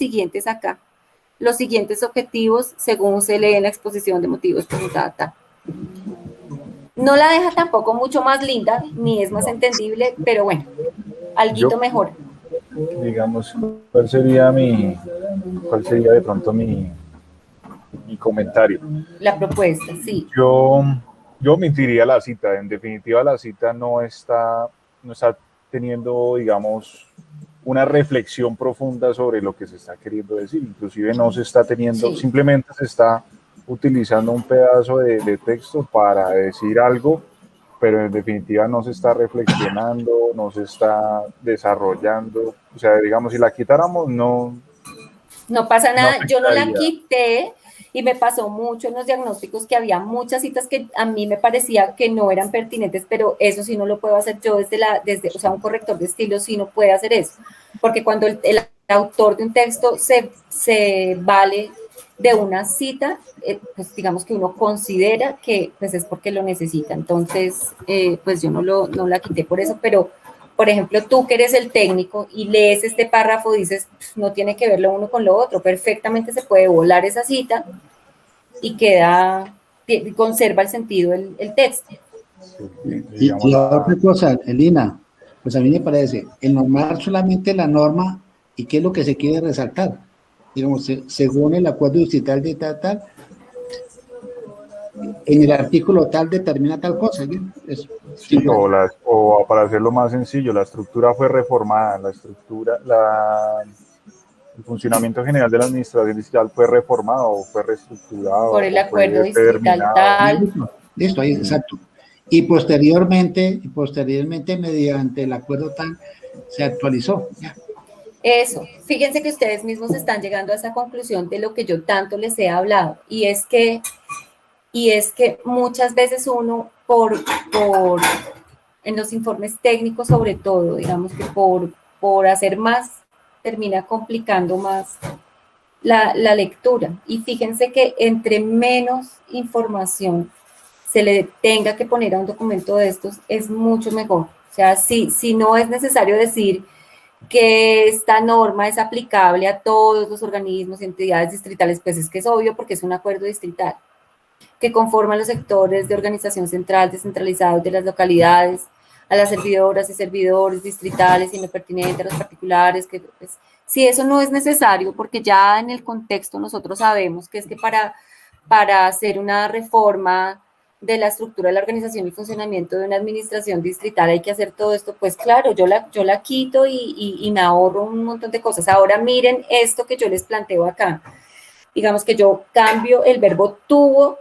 siguientes acá. Los siguientes objetivos según se lee en la exposición de motivos. No la deja tampoco mucho más linda, ni es más entendible, pero bueno, alguito mejor. Digamos, ¿cuál sería de pronto mi comentario? La propuesta, sí. Yo omitiría la cita. En definitiva, la cita no está teniendo, digamos, una reflexión profunda sobre lo que se está queriendo decir. Inclusive no se está teniendo, simplemente se está utilizando un pedazo de texto para decir algo, pero en definitiva no se está reflexionando, no se está desarrollando. O sea, digamos, si la quitáramos, no pasa nada. Yo no la quité y me pasó mucho en los diagnósticos que había muchas citas que a mí me parecía que no eran pertinentes, pero eso sí no lo puedo hacer yo o sea, un corrector de estilo sí no puede hacer eso, porque cuando el autor de un texto se vale de una cita, pues digamos que uno considera que pues es porque lo necesita. Entonces, pues yo no la quité por eso, pero por ejemplo, tú que eres el técnico y lees este párrafo, dices, no tiene que ver lo uno con lo otro, perfectamente se puede volar esa cita y conserva el sentido el texto. Y otra cosa, Elina, pues a mí me parece, el normar solamente la norma y qué es lo que se quiere resaltar. Digamos, según el acuerdo distrital de tal, en el artículo tal determina tal cosa. Sí, o para hacerlo más sencillo, la estructura fue reformada, el funcionamiento general de la administración distrital fue reformado o fue reestructurado. Por el acuerdo distrital tal. Listo, ahí, exacto. Y posteriormente, mediante el acuerdo tal, se actualizó. Ya. Eso, fíjense que ustedes mismos están llegando a esa conclusión de lo que yo tanto les he hablado, y es que muchas veces uno, en los informes técnicos sobre todo, digamos que por hacer más, termina complicando más la lectura. Y fíjense que entre menos información se le tenga que poner a un documento de estos, es mucho mejor. O sea, si no es necesario decir que esta norma es aplicable a todos los organismos y entidades distritales, pues es que es obvio porque es un acuerdo distrital que conforman los sectores de organización central descentralizados de las localidades, a las servidoras y servidores distritales y no pertinente a los particulares, que pues, si eso no es necesario, porque ya en el contexto nosotros sabemos que es que para hacer una reforma de la estructura de la organización y funcionamiento de una administración distrital hay que hacer todo esto, pues claro, yo la quito y me ahorro un montón de cosas. Ahora miren esto que yo les planteo acá. Digamos que yo cambio el verbo tuvo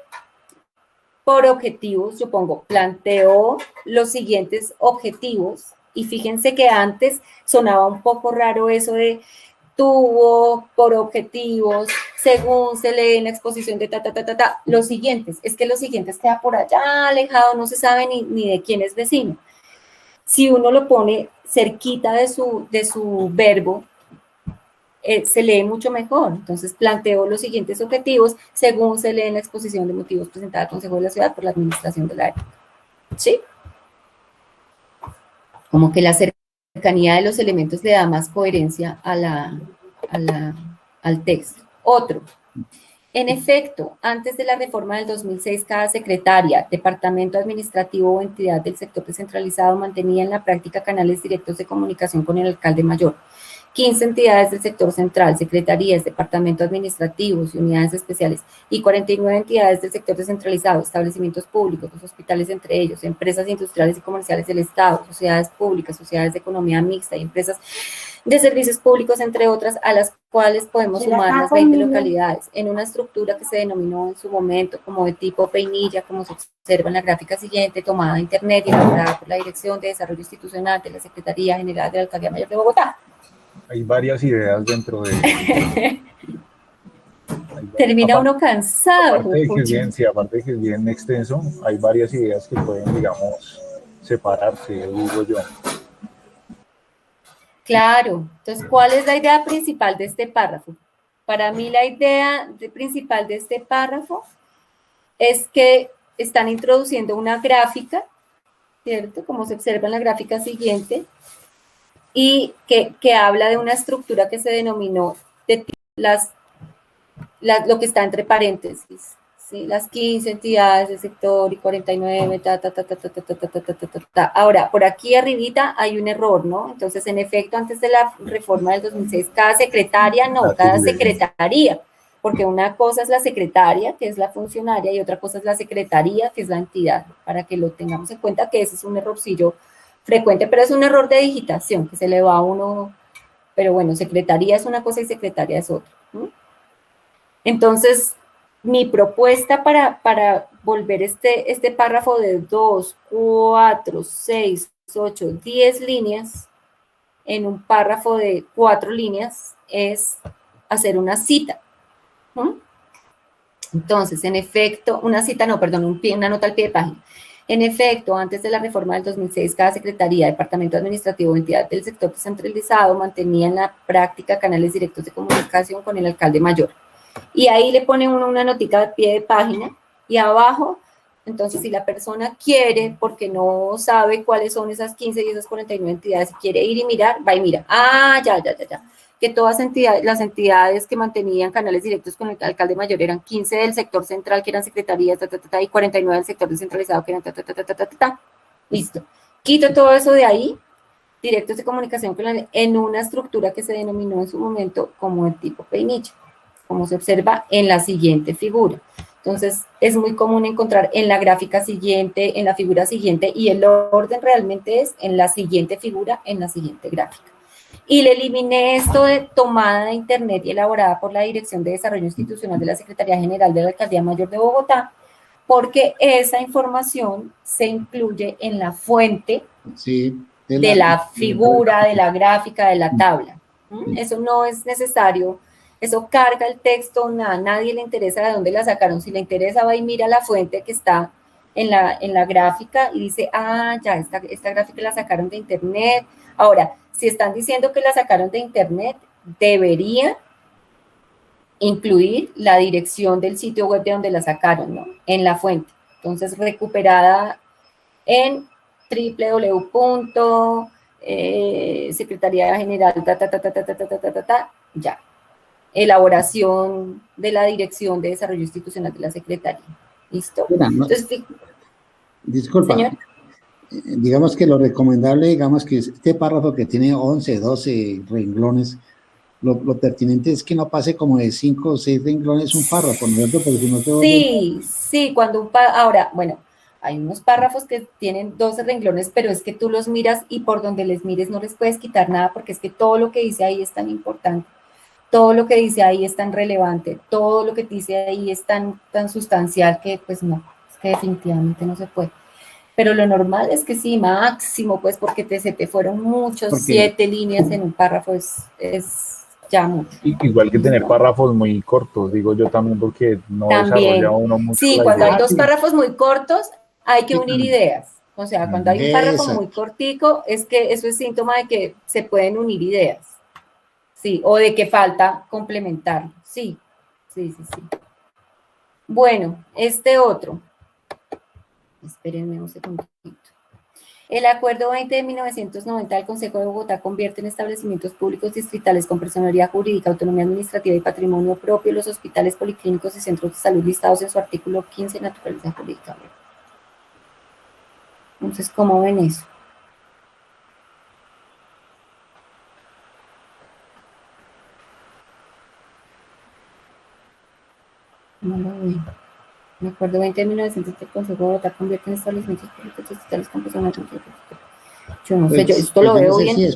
por objetivos, yo pongo, planteo los siguientes objetivos, y fíjense que antes sonaba un poco raro eso de tuvo por objetivos, según se lee en la exposición de los siguientes, es que los siguientes queda por allá alejado, no se sabe ni de quién es vecino. Si uno lo pone cerquita de su verbo, se lee mucho mejor. Entonces planteo los siguientes objetivos según se lee en la exposición de motivos presentada al Consejo de la Ciudad por la administración de la época. ¿Sí? Como que la cercanía de los elementos le da más coherencia al texto. Otro. En efecto, antes de la reforma del 2006, cada secretaria, departamento administrativo o entidad del sector descentralizado mantenía en la práctica canales directos de comunicación con el alcalde mayor. 15 entidades del sector central, secretarías, departamentos administrativos y unidades especiales, y 49 entidades del sector descentralizado, establecimientos públicos, los hospitales entre ellos, empresas industriales y comerciales del Estado, sociedades públicas, sociedades de economía mixta y empresas de servicios públicos, entre otras, a las cuales podemos sumar las 20 localidades, en una estructura que se denominó en su momento como de tipo peinilla, como se observa en la gráfica siguiente, tomada de internet y elaborada por la Dirección de Desarrollo Institucional de la Secretaría General de la Alcaldía Mayor de Bogotá. Hay varias ideas dentro de... Termina uno cansado. Aparte de que es bien extenso, hay varias ideas que pueden, digamos, separarse, digo yo. Claro. Entonces, ¿cuál es la idea principal de este párrafo? Para mí la idea principal de este párrafo es que están introduciendo una gráfica, ¿cierto? Como se observa en la gráfica siguiente, y que habla de una estructura que se denominó lo que está entre paréntesis, ¿sí? Las 15 entidades del sector y 49, Ahora, por aquí arribita hay un error, ¿no? Entonces, en efecto, antes de la reforma del 2006, cada secretaria, no, cada secretaría, porque una cosa es la secretaria, que es la funcionaria, y otra cosa es la secretaría, que es la entidad, para que lo tengamos en cuenta, que ese es un errorcillo frecuente, pero es un error de digitación, que se le va a uno, pero bueno, secretaría es una cosa y secretaria es otra, ¿no? Entonces, mi propuesta para volver este párrafo de 2, 4, 6, 8, 10 líneas en un párrafo de 4 líneas es hacer una cita. Entonces, en efecto, una nota al pie de página. En efecto, antes de la reforma del 2006, cada secretaría, departamento administrativo o entidad del sector descentralizado mantenía en la práctica canales directos de comunicación con el alcalde mayor. Y ahí le pone uno una notica al pie de página y abajo, entonces si la persona quiere, porque no sabe cuáles son esas 15 y esas 49 entidades, si quiere ir y mirar, va y mira. Ya. Que todas las entidades que mantenían canales directos con el alcalde mayor eran 15 del sector central, que eran secretarías, y 49 del sector descentralizado, que eran Listo. Quito todo eso de ahí, directos de comunicación en una estructura que se denominó en su momento como el tipo Peinillo, como se observa en la siguiente figura. Entonces, es muy común encontrar en la gráfica siguiente, en la figura siguiente, y el orden realmente es en la siguiente figura, en la siguiente gráfica. Y le eliminé esto de tomada de internet y elaborada por la Dirección de Desarrollo Institucional de la Secretaría General de la Alcaldía Mayor de Bogotá, porque esa información se incluye en la fuente de la figura, de la gráfica, de la tabla. Eso no es necesario, eso carga el texto, nadie le interesa de dónde la sacaron. Si le interesa, va y mira la fuente que está en la gráfica y dice, esta gráfica la sacaron de internet. Ahora, si están diciendo que la sacaron de internet, debería incluir la dirección del sitio web de donde la sacaron, ¿no? En la fuente. Entonces, recuperada en Secretaría General, ya. Elaboración de la Dirección de Desarrollo Institucional de la Secretaría. ¿Listo? Entonces, disculpa. Señor. Digamos que lo recomendable, digamos que este párrafo que tiene 11, 12 renglones, lo pertinente es que no pase como de 5 o 6 renglones un párrafo, ¿no? Porque si no sí, ahora, bueno, hay unos párrafos que tienen 12 renglones, pero es que tú los miras y por donde les mires no les puedes quitar nada, porque es que todo lo que dice ahí es tan importante, todo lo que dice ahí es tan relevante, todo lo que dice ahí es tan sustancial que pues no, es que definitivamente no se puede. Pero lo normal es que sí, máximo, pues, porque se te fueron muchos, 7 líneas en un párrafo es ya mucho. Igual que tener párrafos muy cortos, digo yo también, porque no desarrolla uno mucho. Sí, cuando hay dos párrafos muy cortos, hay que unir ideas. O sea, cuando hay un párrafo muy cortico, es que eso es síntoma de que se pueden unir ideas. Sí, o de que falta complementarlo. Sí. Bueno, este otro. Espérenme un segundito. El Acuerdo 20 de 1990 del Consejo de Bogotá convierte en establecimientos públicos distritales con personería jurídica, autonomía administrativa y patrimonio propio los hospitales policlínicos y centros de salud listados en su artículo 15, naturaleza jurídica. Entonces, ¿cómo ven eso? No lo veo. El Acuerdo 20 de 1990 del Consejo de Bogotá convierte en establecimientos públicos distritales con personal. Yo no sé, esto lo veo bien.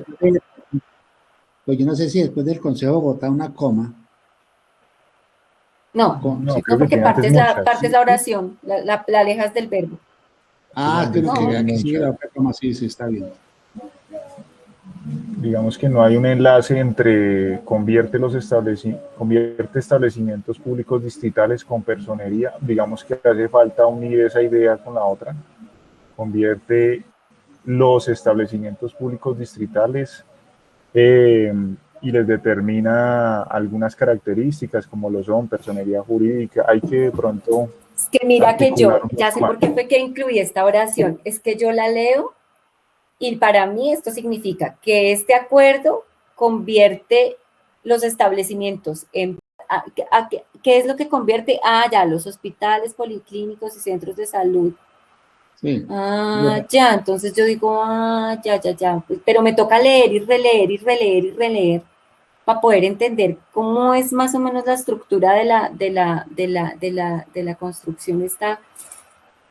Pues yo no sé si después del Consejo de Bogotá una coma. No, porque parte es la oración, la alejas del verbo. Que sigue la otra coma, sí, está bien. Digamos que no hay un enlace entre convierte establecimientos públicos distritales con personería. Digamos que hace falta unir esa idea con la otra. Convierte los establecimientos públicos distritales y les determina algunas características como lo son personería jurídica. Hay que de pronto... Es que mira que yo, ya sé por qué fue que incluí esta oración, es que yo la leo y para mí esto significa que este acuerdo convierte los establecimientos, ¿qué es lo que convierte? Ya, los hospitales, policlínicos y centros de salud. Sí. Ya, entonces yo digo, ya, pero me toca leer y releer para poder entender cómo es más o menos la estructura de la construcción esta,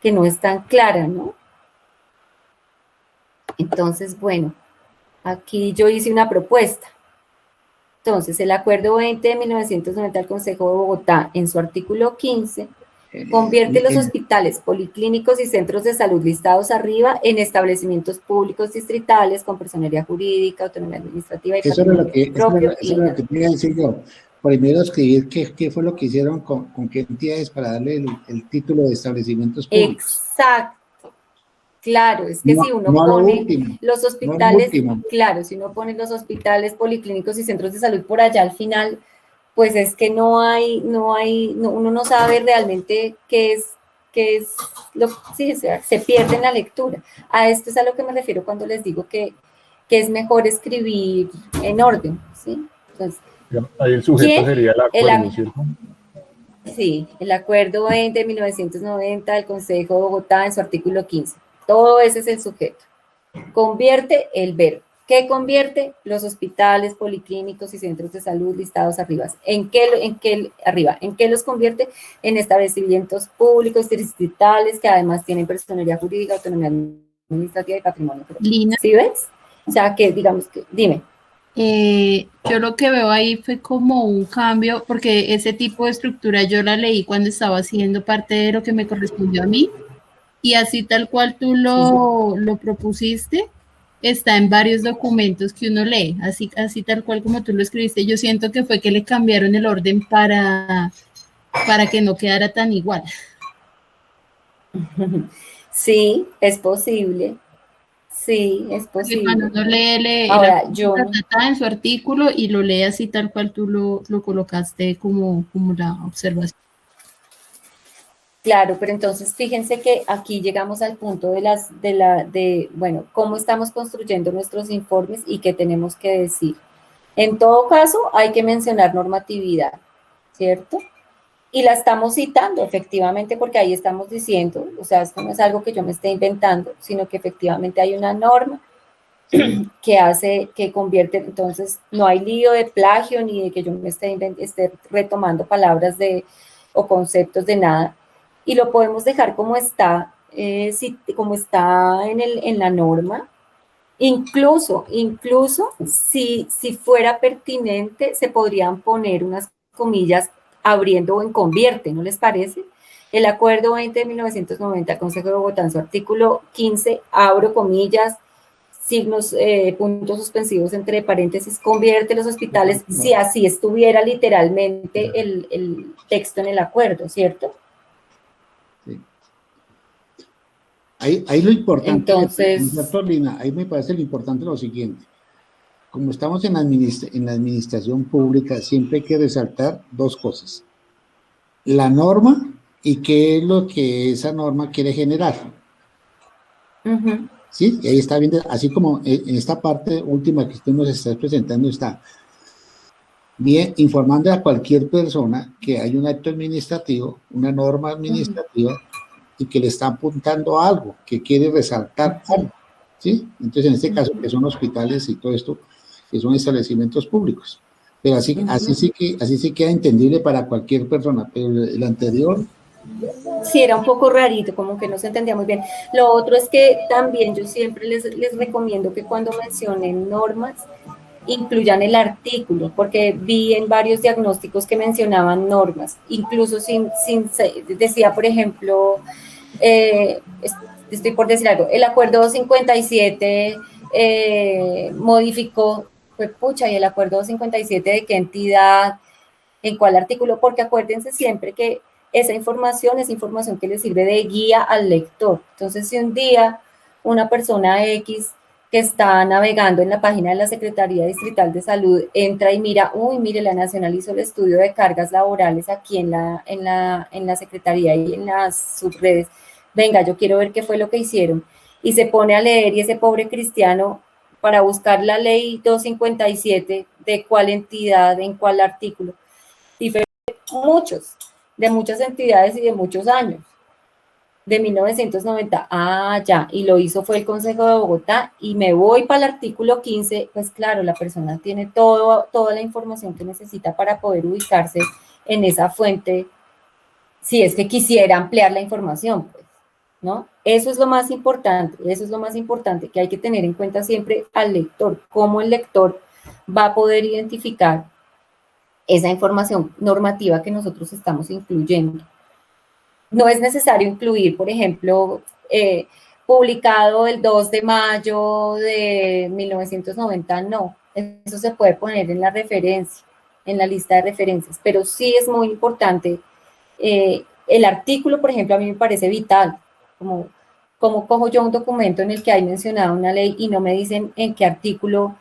que no es tan clara, ¿no? Entonces, bueno, aquí yo hice una propuesta. Entonces, el Acuerdo 20 de 1990 del Consejo de Bogotá, en su artículo 15, convierte los hospitales, policlínicos y centros de salud listados arriba en establecimientos públicos distritales con personería jurídica, autonomía administrativa y eso era lo que, propio. eso era lo que quería decir yo. Primero escribir qué fue lo que hicieron con qué entidades para darle el título de establecimientos públicos. Exacto. Claro, es que no, si uno no pone último, los hospitales, claro, si uno pone los hospitales, policlínicos y centros de salud por allá al final, pues es que uno no sabe realmente qué es sí, o sea, se pierde en la lectura. A esto es a lo que me refiero cuando les digo que es mejor escribir en orden, ¿sí? Entonces, ahí el sujeto sería el acuerdo, ¿cierto? Sí, el Acuerdo 20 de 1990 del Consejo de Bogotá en su artículo 15. Todo ese es el sujeto. Convierte el verbo. ¿Qué convierte? Los hospitales, policlínicos y centros de salud listados arriba. ¿En qué los convierte? En establecimientos públicos distritales que además tienen personalidad jurídica, autonomía administrativa y patrimonio. Lina. ¿Sí ves? O sea, que digamos que, dime. Yo lo que veo ahí fue como un cambio, porque ese tipo de estructura yo la leí cuando estaba haciendo parte de lo que me correspondió a mí, y así tal cual tú lo propusiste, está en varios documentos que uno lee, así tal cual como tú lo escribiste. Yo siento que fue que le cambiaron el orden para que no quedara tan igual. Sí, es posible. Sí, es posible. Cuando uno lee ahora, en su artículo y lo lee así tal cual tú lo colocaste como la observación. Claro, pero entonces fíjense que aquí llegamos al punto de bueno, cómo estamos construyendo nuestros informes y qué tenemos que decir. En todo caso, hay que mencionar normatividad, ¿cierto? Y la estamos citando efectivamente porque ahí estamos diciendo, o sea, esto no es algo que yo me esté inventando, sino que efectivamente hay una norma que convierte, entonces no hay lío de plagio ni de que yo me esté retomando palabras o conceptos de nada, y lo podemos dejar como está, como está en la norma. Incluso si fuera pertinente, se podrían poner unas comillas abriendo o en convierte, ¿no les parece? El Acuerdo 20 de 1990, Consejo de Bogotá, en su artículo 15, abro comillas, signos, puntos suspensivos entre paréntesis, convierte los hospitales, si así estuviera literalmente el texto en el acuerdo, ¿cierto? Sí. Ahí lo importante, entonces, Lina, ahí me parece lo importante lo siguiente. Como estamos en la administración pública, siempre hay que resaltar dos cosas. La norma y qué es lo que esa norma quiere generar. Sí, y ahí está viendo, así como en esta parte última que usted nos está presentando, está bien informando a cualquier persona que hay un acto administrativo, una norma administrativa, y que le está apuntando a algo, que quiere resaltar algo, ¿sí? Entonces, en este caso, que son hospitales y todo esto, que son establecimientos públicos. Pero así sí queda entendible para cualquier persona, pero el anterior... Sí, era un poco rarito, como que no se entendía muy bien. Lo otro es que también yo siempre les recomiendo que cuando mencionen normas, incluyan el artículo, porque vi en varios diagnósticos que mencionaban normas, incluso decía, por ejemplo, estoy por decir algo, el Acuerdo 57 modificó, pues pucha, y el Acuerdo 57 de qué entidad, en cuál artículo, porque acuérdense siempre que esa información es información que le sirve de guía al lector. Entonces, si un día una persona X que está navegando en la página de la Secretaría Distrital de Salud entra y mira, uy, mire, la Nacional hizo el estudio de cargas laborales aquí en la Secretaría y en las subredes, venga, yo quiero ver qué fue lo que hicieron, y se pone a leer y ese pobre cristiano para buscar la ley 257 de cuál entidad, en cuál artículo. Muchos, de muchas entidades y de muchos años, de 1990, ya, y lo hizo fue el Consejo de Bogotá, y me voy para el artículo 15, pues claro, la persona tiene toda la información que necesita para poder ubicarse en esa fuente, si es que quisiera ampliar la información, pues, ¿no? Eso es lo más importante, que hay que tener en cuenta siempre al lector, cómo el lector va a poder identificar esa información normativa que nosotros estamos incluyendo. No es necesario incluir, por ejemplo, publicado el 2 de mayo de 1990, no. Eso se puede poner en la referencia, en la lista de referencias, pero sí es muy importante. El artículo, por ejemplo, a mí me parece vital, como cojo yo un documento en el que hay mencionada una ley y no me dicen en qué artículo,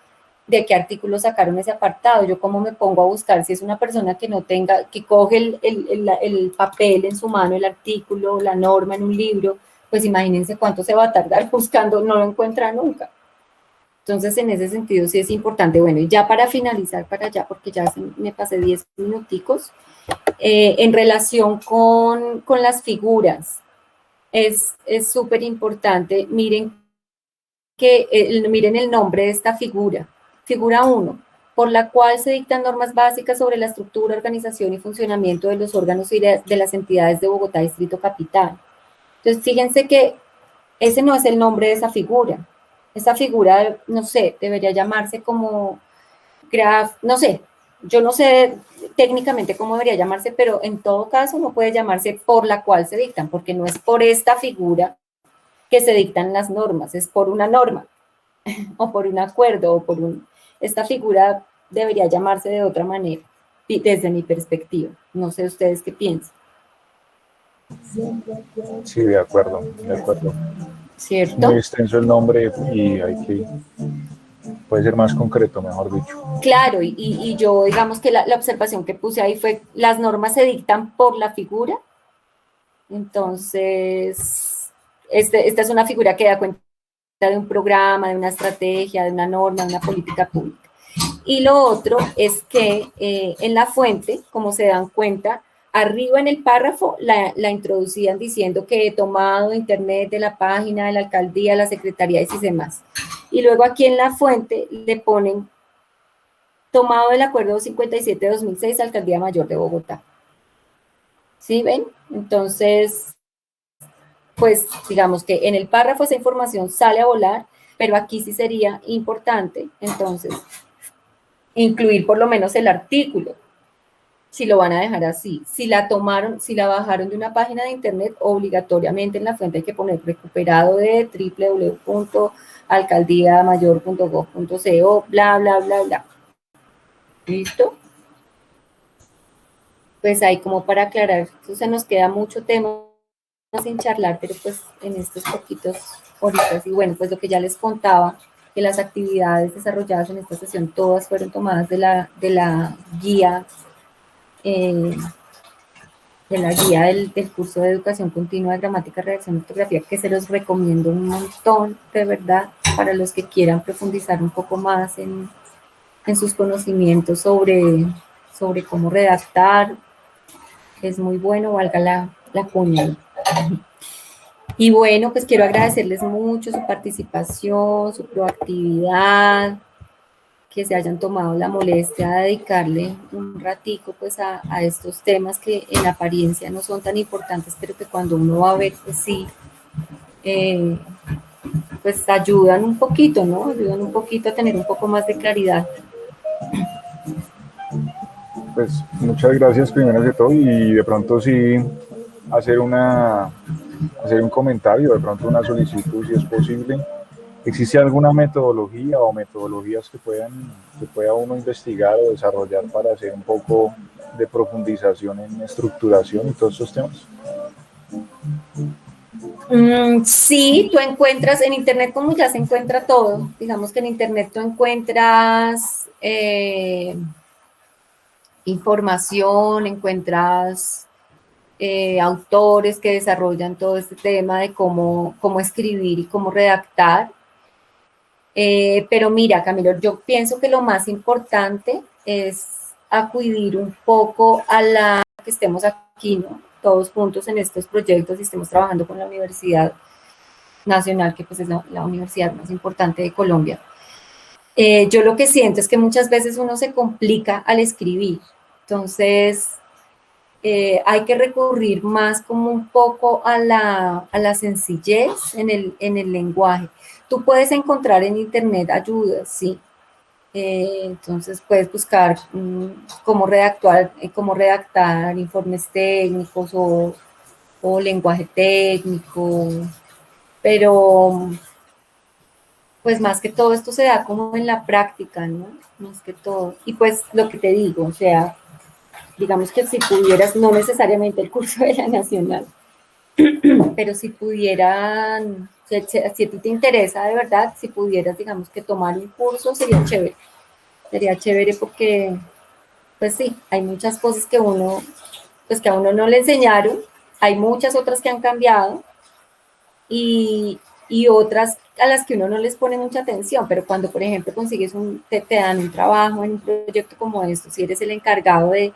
de qué artículo sacaron ese apartado. Yo cómo me pongo a buscar, si es una persona que no tenga, que coge el papel en su mano, el artículo, la norma en un libro, pues imagínense cuánto se va a tardar buscando, no lo encuentra nunca. Entonces, en ese sentido sí es importante. Bueno, y ya para finalizar, para allá, porque ya me pasé 10 minuticos, en relación con las figuras, es súper importante, miren el nombre de esta figura. Figura 1, por la cual se dictan normas básicas sobre la estructura, organización y funcionamiento de los órganos y de las entidades de Bogotá Distrito Capital. Entonces, fíjense que ese no es el nombre de esa figura. Esa figura, no sé, debería llamarse como no sé, yo no sé técnicamente cómo debería llamarse, pero en todo caso no puede llamarse por la cual se dictan, porque no es por esta figura que se dictan las normas, es por una norma, o por un acuerdo, o por esta figura debería llamarse de otra manera, desde mi perspectiva. No sé ustedes qué piensan. Sí, de acuerdo, de acuerdo. ¿Cierto? Muy extenso el nombre y puede ser más concreto, mejor dicho. Claro, y yo digamos que la observación que puse ahí fue, las normas se dictan por la figura, entonces, esta es una figura que da cuenta de un programa, de una estrategia, de una norma, de una política pública. Y lo otro es que en la fuente, como se dan cuenta, arriba en el párrafo la introducían diciendo que he tomado de internet, de la página de la alcaldía, la secretaría y demás. Y luego aquí en la fuente le ponen tomado del acuerdo 57 de 2006, Alcaldía Mayor de Bogotá. ¿Sí ven? Entonces, pues digamos que en el párrafo esa información sale a volar, pero aquí sí sería importante, entonces, incluir por lo menos el artículo, si lo van a dejar así. Si la tomaron, si la bajaron de una página de internet, obligatoriamente en la fuente hay que poner recuperado de www.alcaldiamayor.gov.co, bla, bla, bla, bla. ¿Listo? Pues ahí como para aclarar, se nos queda mucho tema sin charlar, pero pues en estos poquitos horitas, y bueno, pues lo que ya les contaba, que las actividades desarrolladas en esta sesión todas fueron tomadas de la guía del curso de educación continua de gramática, redacción y ortografía, que se los recomiendo un montón, de verdad, para los que quieran profundizar un poco más en sus conocimientos sobre cómo redactar. Es muy bueno, valga la cuña. Y bueno, pues quiero agradecerles mucho su participación, su proactividad, que se hayan tomado la molestia de dedicarle un ratico pues a estos temas que en apariencia no son tan importantes, pero que cuando uno va a ver, pues sí, pues ayudan un poquito, ¿no? Ayudan un poquito a tener un poco más de claridad. Pues muchas gracias primero de todo, y de pronto sí hacer un comentario, de pronto una solicitud si es posible. ¿Existe alguna metodología o metodologías que pueda uno investigar o desarrollar para hacer un poco de profundización en estructuración y todos esos temas? Sí, tú encuentras en internet, como ya se encuentra todo, digamos que en internet tú encuentras información, encuentras autores que desarrollan todo este tema de cómo escribir y cómo redactar. Pero mira, Camilo, yo pienso que lo más importante es acudir un poco a la que estemos aquí, ¿no? Todos juntos en estos proyectos y estemos trabajando con la Universidad Nacional, que pues es la universidad más importante de Colombia. Yo lo que siento es que muchas veces uno se complica al escribir, entonces hay que recurrir más como un poco a la sencillez en el lenguaje. Tú puedes encontrar en internet ayudas, sí. Entonces puedes buscar cómo redactar informes técnicos o lenguaje técnico, pero pues más que todo esto se da como en la práctica, ¿no? Más que todo. Y pues lo que te digo, o sea, digamos que si pudieras, no necesariamente el curso de la Nacional, pero si pudieran, si a ti te interesa de verdad, si pudieras, digamos que tomar un curso, sería chévere porque, pues sí, hay muchas cosas que pues que a uno no le enseñaron, hay muchas otras que han cambiado y otras a las que uno no les pone mucha atención, pero cuando, por ejemplo, consigues te dan un trabajo en un proyecto como esto, si eres el encargado de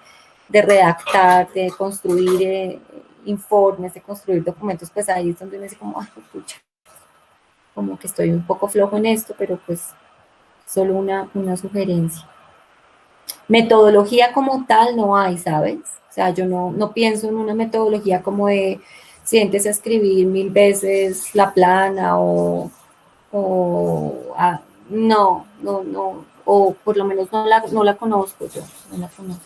redactar, de construir informes, de construir documentos, pues ahí es donde uno dice como, ay, pucha, como que estoy un poco flojo en esto, pero pues solo una sugerencia. Metodología como tal no hay, ¿sabes? O sea, yo no pienso en una metodología como de siéntese a escribir 1000 veces la plana no, o por lo menos no la conozco yo, no la conozco.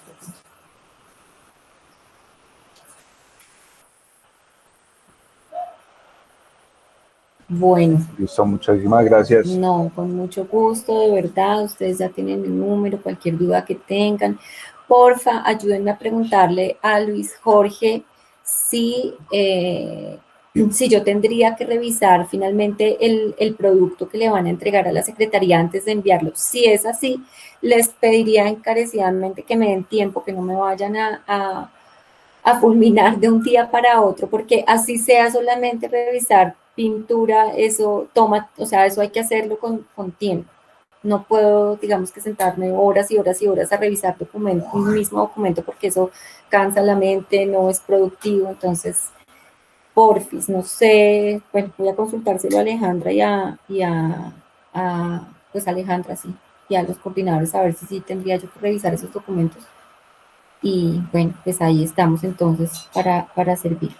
Bueno. Listo, muchísimas gracias. No, con mucho gusto, de verdad, ustedes ya tienen el número, cualquier duda que tengan. Porfa, ayúdenme a preguntarle a Luis Jorge si yo tendría que revisar finalmente el producto que le van a entregar a la Secretaría antes de enviarlo. Si es así, les pediría encarecidamente que me den tiempo, que no me vayan a fulminar de un día para otro, porque así sea solamente revisar pintura, eso toma, o sea, eso hay que hacerlo con tiempo. No puedo, digamos que sentarme horas y horas y horas a revisar un mismo documento, porque eso cansa la mente, no es productivo. Entonces, porfis, no sé, bueno, voy a consultárselo a Alejandra pues Alejandra, sí, y a los coordinadores a ver si sí tendría yo que revisar esos documentos. Y bueno, pues ahí estamos entonces para servirles.